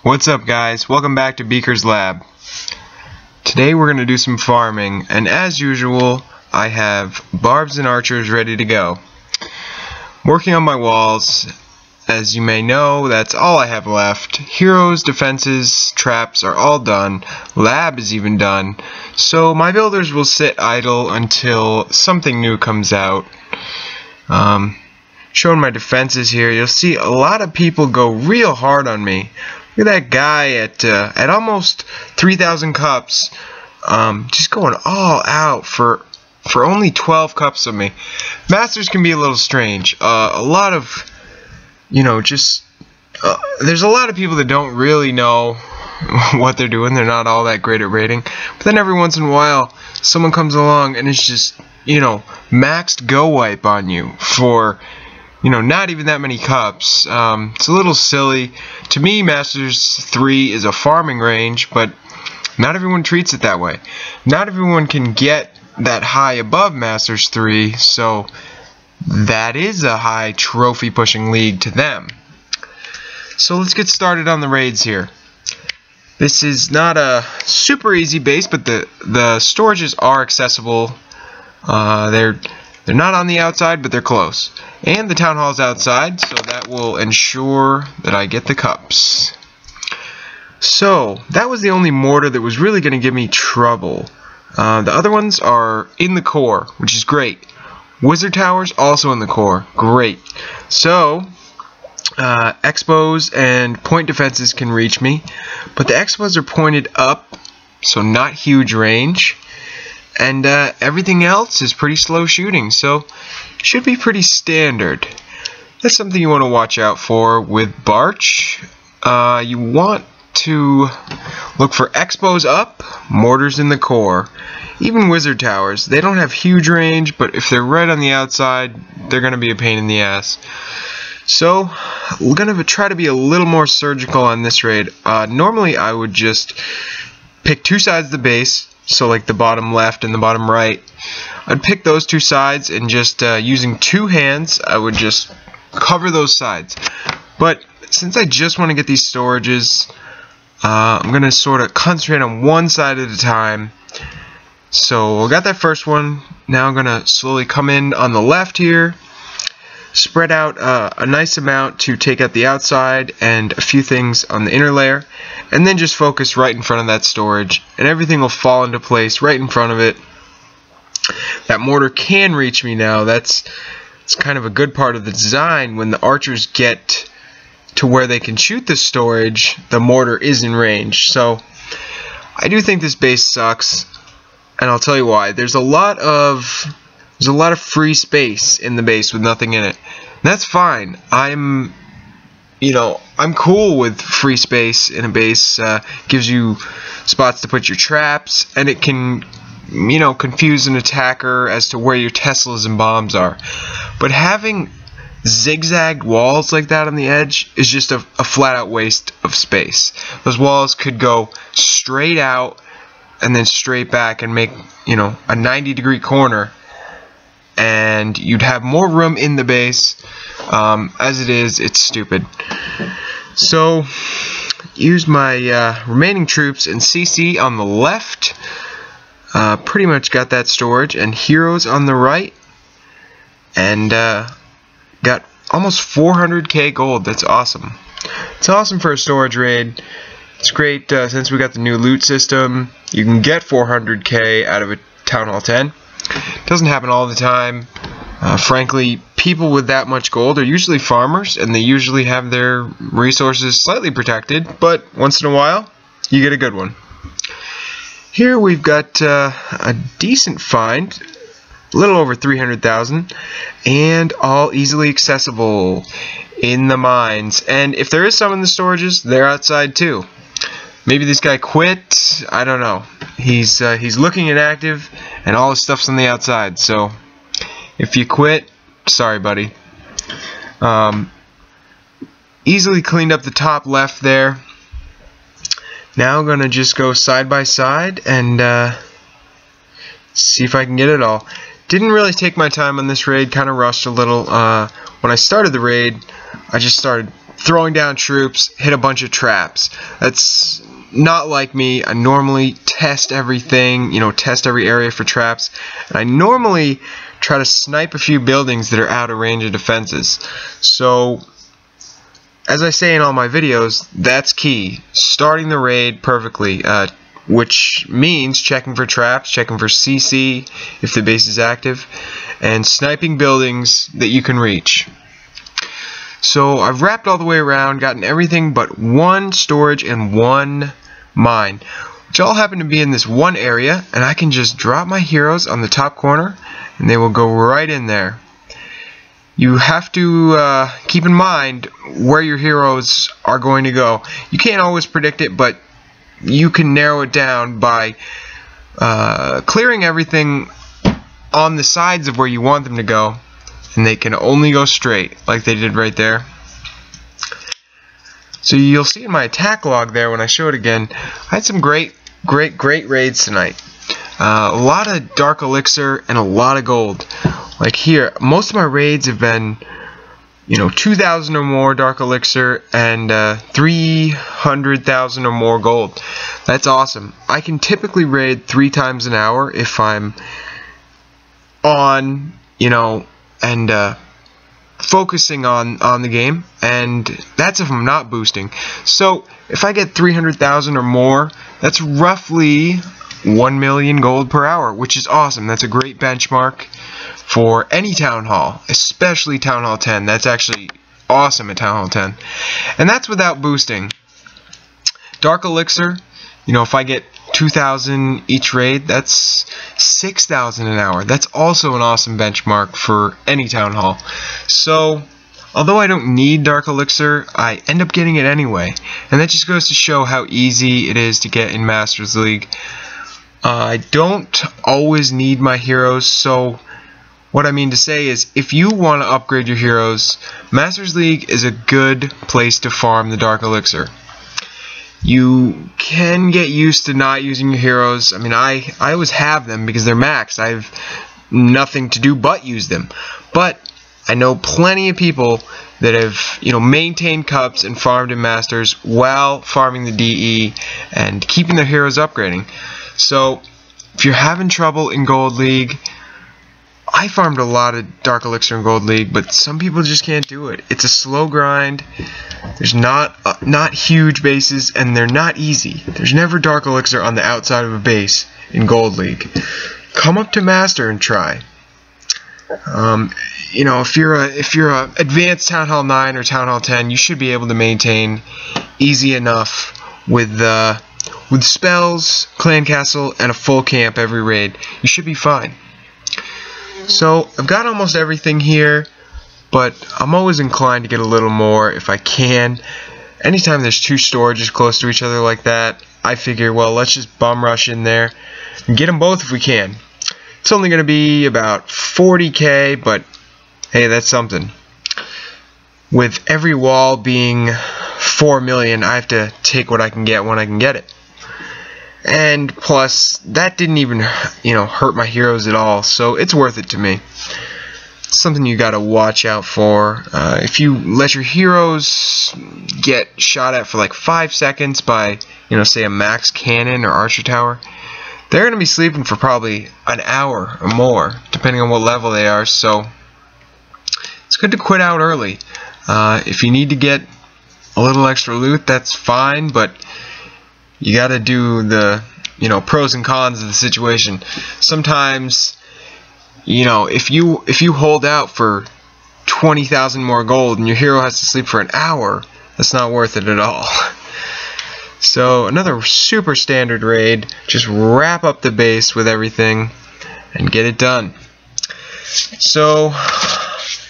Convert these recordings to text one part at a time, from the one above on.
What's up, guys? Welcome back to Beaker's Lab. Today we're going to do some farming, and as usual I have barbs and archers ready to go. Working on my walls. As you may know, that's all I have left. Heroes, defenses, traps are all done. Lab is even done. So my builders will sit idle until something new comes out. Showing my defenses here, you'll see a lot of people go real hard on me. Look at that guy at almost 3,000 cups, just going all out for only 12 cups of me. Masters can be a little strange. A lot of, there's a lot of people that don't really know what they're doing. They're not all that great at raiding. But then every once in a while, someone comes along and it's just, maxed go wipe on you for, not even that many cups. It's a little silly. To me, Masters 3 is a farming range, but not everyone treats it that way. Not everyone can get that high above Masters 3, so that is a high trophy pushing league to them. So let's get started on the raids here. This is not a super easy base, but the storages are accessible. They're not on the outside, but they're close. And the town hall's outside, so that will ensure that I get the cups. So, that was the only mortar that was really going to give me trouble. The other ones are in the core, which is great. Wizard towers, also in the core. Great. So, expos and point defenses can reach me, but the expos are pointed up, so not huge range. And everything else is pretty slow shooting, so should be pretty standard. That's something you want to watch out for with Barch. You want to look for expos up, mortars in the core. Even wizard towers, they don't have huge range, but if they're right on the outside, they're going to be a pain in the ass. So, we're going to try to be a little more surgical on this raid. Normally I would just pick two sides of the base, so like the bottom left and the bottom right. I'd pick those two sides and just using two hands I would just cover those sides. But since I just want to get these storages, I'm going to sort of concentrate on one side at a time. So I got that first one. Now I'm going to slowly come in on the left here, spread out a nice amount to take out the outside and a few things on the inner layer, and then just focus right in front of that storage, and everything will fall into place right in front of it. That mortar can reach me now. It's kind of a good part of the design. When the archers get to where they can shoot the storage, the mortar is in range. So I do think this base sucks, and I'll tell you why. There's a lot of free space in the base with nothing in it. And that's fine. I'm cool with free space in a base. Gives you spots to put your traps, and it can, confuse an attacker as to where your Teslas and bombs are. But having zigzagged walls like that on the edge is just a flat-out waste of space. Those walls could go straight out and then straight back and make, a 90-degree corner, and you'd have more room in the base. As it is, it's stupid. So, use my remaining troops and CC on the left. Pretty much got that storage, and heroes on the right. And got almost 400k gold. That's awesome. It's awesome for a storage raid. It's great since we got the new loot system. You can get 400k out of a Town Hall 10. Doesn't happen all the time. Frankly, people with that much gold are usually farmers, and they usually have their resources slightly protected, but once in a while, you get a good one. Here we've got a decent find, a little over 300,000, and all easily accessible in the mines. And if there is some in the storages, they're outside too. Maybe this guy quit, I don't know. He's looking inactive, and all his stuff's on the outside, so if you quit, sorry buddy. Easily cleaned up the top left there. Now I'm gonna just go side by side and see if I can get it all. Didn't really take my time on this raid, kinda rushed a little. When I started the raid, I just started throwing down troops, hit a bunch of traps. That's not like me. I normally test everything, test every area for traps, and I normally try to snipe a few buildings that are out of range of defenses. So, as I say in all my videos, that's key. Starting the raid perfectly, which means checking for traps, checking for CC if the base is active, and sniping buildings that you can reach. So I've wrapped all the way around, gotten everything but one storage and one mine, which all happen to be in this one area, and I can just drop my heroes on the top corner and they will go right in there. You have to keep in mind where your heroes are going to go. You can't always predict it, but you can narrow it down by clearing everything on the sides of where you want them to go, and they can only go straight like they did right there. So you'll see in my attack log there when I show it again, I had some great raids tonight. A lot of dark elixir and a lot of gold. Like here, most of my raids have been 2,000 or more dark elixir and 300,000 or more gold. That's awesome. I can typically raid 3 times an hour if I'm on, and focusing on the game, and that's if I'm not boosting. So if I get 300,000 or more, that's roughly 1 million gold per hour, which is awesome. That's a great benchmark for any Town Hall, especially Town Hall 10. That's actually awesome at Town Hall 10. And that's without boosting. Dark Elixir, if I get 2,000 each raid, that's 6,000 an hour. That's also an awesome benchmark for any Town Hall. So, although I don't need Dark Elixir, I end up getting it anyway. And that just goes to show how easy it is to get in Masters League. I don't always need my heroes, so what I mean to say is, if you want to upgrade your heroes, Masters League is a good place to farm the Dark Elixir. You can get used to not using your heroes. I mean, I always have them because they're maxed. I have nothing to do but use them. But I know plenty of people that have, maintained cups and farmed in Masters while farming the DE and keeping their heroes upgrading. So, if you're having trouble in Gold League, I farmed a lot of Dark Elixir in Gold League, but some people just can't do it. It's a slow grind. There's not huge bases, and they're not easy. There's never Dark Elixir on the outside of a base in Gold League. Come up to Master and try. If you're a advanced Town Hall 9 or Town Hall 10, you should be able to maintain easy enough with spells, clan castle, and a full camp every raid. You should be fine. So I've got almost everything here, but I'm always inclined to get a little more if I can. Anytime there's 2 storages close to each other like that, I figure, well, let's just bum rush in there and get them both if we can. It's only going to be about 40k, but hey, that's something. With every wall being 4 million, I have to take what I can get when I can get it. And plus, that didn't even, hurt my heroes at all, so it's worth it to me. It's something you gotta watch out for. If you let your heroes get shot at for like 5 seconds by, say a max cannon or archer tower, they're gonna be sleeping for probably an hour or more, depending on what level they are, so it's good to quit out early. If you need to get a little extra loot, that's fine, but you gotta do the, pros and cons of the situation. Sometimes, if you hold out for 20,000 more gold and your hero has to sleep for an hour, that's not worth it at all. So another super standard raid. Just wrap up the base with everything and get it done. So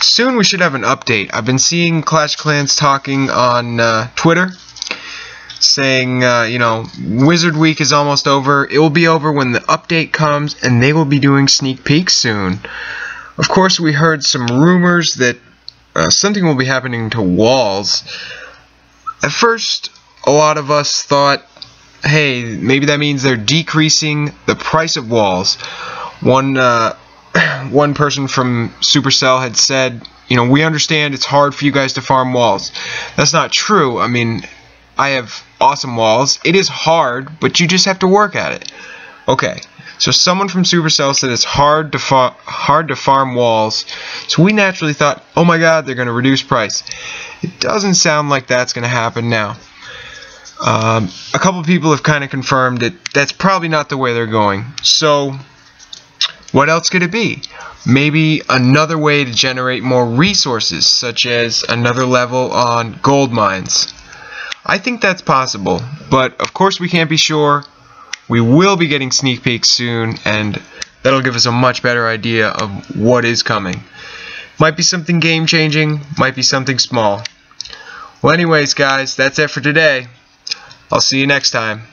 soon we should have an update. I've been seeing Clash of Clans talking on Twitter, saying, Wizard Week is almost over. It will be over when the update comes, and they will be doing sneak peeks soon. Of course, we heard some rumors that something will be happening to walls. At first, a lot of us thought, hey, maybe that means they're decreasing the price of walls. One one person from Supercell had said, you know, we understand it's hard for you guys to farm walls. That's not true. I mean, I have awesome walls. It is hard, but you just have to work at it. Okay, so someone from Supercell said it's hard to farm walls, so we naturally thought, oh my god, they're going to reduce price. It doesn't sound like that's going to happen now. A couple people have kind of confirmed that that's probably not the way they're going. So what else could it be? Maybe another way to generate more resources, such as another level on gold mines. I think that's possible, but of course we can't be sure. We will be getting sneak peeks soon, and that'll give us a much better idea of what is coming. Might be something game-changing, might be something small. Well, anyways, guys, that's it for today. I'll see you next time.